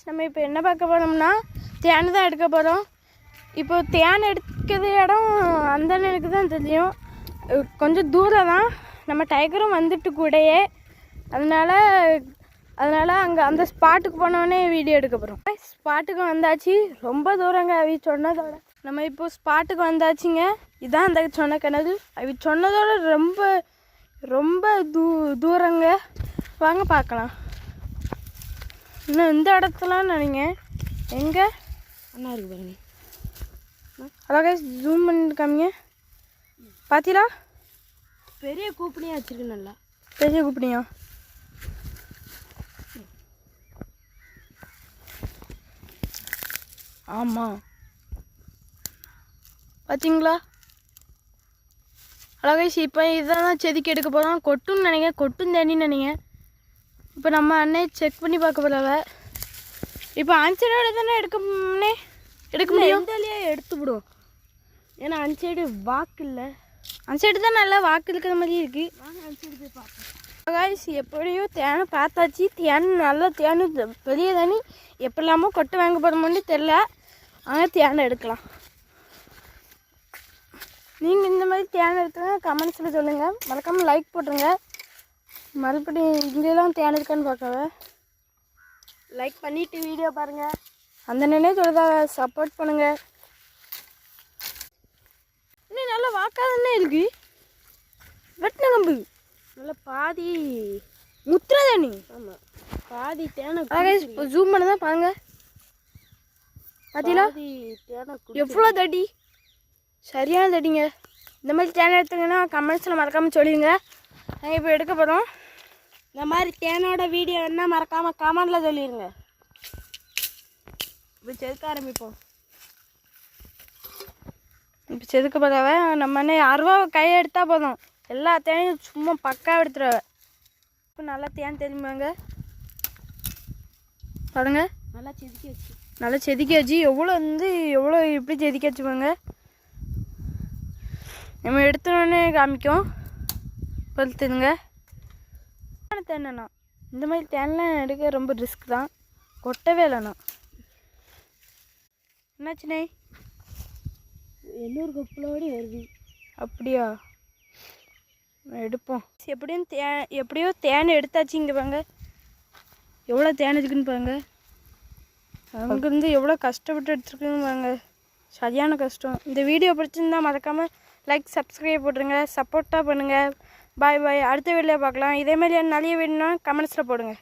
நம்ம இப்போ என்ன பார்க்க போகிறோம்னா தேன் தான் எடுக்க போகிறோம். இப்போ தேன் எடுக்கிறது இடம் அந்த எனக்கு தான் தெரியும். கொஞ்சம் தூரம் தான். நம்ம டைகரும் வந்துட்டு கூடயே, அதனால் அங்கே அந்த ஸ்பாட்டுக்கு போனோடனே வீடியோ எடுக்க போகிறோம். ஸ்பாட்டுக்கு வந்தாச்சு. ரொம்ப தூரங்க அவி சொன்னதோட. நம்ம இப்போ ஸ்பாட்டுக்கு வந்தாச்சுங்க. இதுதான் அந்த சொன்ன கிணறு. அவி சொன்னதோட ரொம்ப ரொம்ப தூரங்க. வாங்க பார்க்கலாம். இன்னும் இந்த இடத்துலாம் நினைங்க எங்கே அண்ணா இருக்கு பாருங்க. அழகா ஜூம் பண்ணிட்டு காமிங்க. பார்த்தீங்களா? பெரிய கூப்பனியாக வச்சுருக்கு. நல்லா பெரிய கூப்பனியா? ஆமாம், பார்த்தீங்களா? அழகாய் இப்போ இதான் செதுக்கி எடுக்க போகிறோம். கொட்டுன்னு நினைங்க, கொட்டும் தேனின்னு நினைங்க. இப்போ நம்ம அண்ணே செக் பண்ணி பார்க்க போகிறவ. இப்போ அன்சைடோட தானே எடுக்க முடியும். எந்தாலேயே எடுத்து விடும். ஏன்னா அன்சைடு வாக்கு இல்லை. அன்சைடு தான் நல்லா வாக்கு இருக்கிற மாதிரி இருக்குது. வாங்க அன்சைடு போய் பார்ப்போம். அழகாய் எப்படியோ தேனை பார்த்தாச்சு. தேன் நல்லா தேனு பெரிய தண்ணி எப்படிலாமோ கொட்டை வாங்க போகிறோமோன்னு தெரில. ஆனால் தேனை எடுக்கலாம். நீங்கள் இந்த மாதிரி தேன் எடுத்துங்க கமெண்ட்ஸில் சொல்லுங்கள். மறக்காமல் லைக் போட்டுருங்க. மறுபடியும் இங்கெல்லாம் தேன் இருக்கான்னு பார்க்கவே லைக் பண்ணிவிட்டு வீடியோ பாருங்கள். அந்த நினைவு சப்போர்ட் பண்ணுங்கள். இன்னும் நல்லா வாக்காதானே இருக்கு. வெட்டின கம்பு நல்லா பாதி முத்திர தண்ணி. ஆமாம், பாதி தேனை இப்போ ஜூம் பண்ண தான் பாருங்க. பார்த்தீங்களா தேனை எவ்வளோ தடி? சரியான தடிங்க. இந்த மாதிரி தேனை எடுத்துங்கன்னா கமெண்ட்ஸில் மறக்காமல் சொல்லிடுங்க. நாங்கள் இப்போ எடுக்க போகிறோம். இந்த மாதிரி தேனோட வீடியோ என்ன மறக்காமல் கமெண்டில் சொல்லிடுங்க. இப்போ செதுக்க ஆரம்பிப்போம். இப்போ செதுக்க போதாவ நம்ம என்ன 6 ரூபா கையை எடுத்தால் போதும். எல்லா தேனையும் சும்மா பக்காவாக எடுத்துருவ. இப்போ நல்லா தேன் தெரியுமாங்க பாருங்க. நல்லா செதுக்கி வச்சு நல்லா செதுக்கி வச்சு எவ்வளோ இப்படி செதுக்கி வச்சுப்பாங்க. நம்ம எடுத்தோடனே காமிக்கும். பொறுத்துங்க. தேனா இந்த மாதிரி தேன்லாம் எடுக்க ரொம்ப ரிஸ்க் தான். கொட்டவே இல்லைண்ணா. என்னாச்சுண்ணே? 800 கப்புலோடி வருது. அப்படியா? எடுப்போம். எப்படியோ தேன் எடுத்தாச்சு. இங்கே பாருங்க எவ்வளோ தேன் இருக்குன்னு பாருங்க. அங்கேருந்து எவ்வளோ கஷ்டப்பட்டு எடுத்துருக்குன்னு பாருங்க. சரியான கஷ்டம். இந்த வீடியோ பிடிச்சிருந்தா மறக்காமல் லைக் சப்ஸ்கிரைப் போட்டுருங்க. சப்போர்ட்டாக பண்ணுங்கள். பாய் பாய். அடுத்த வீடியோவில் பார்க்கலாம். இதேமாதிரி நிறைய வேணும்னா கமெண்ட்ஸில் போடுங்க.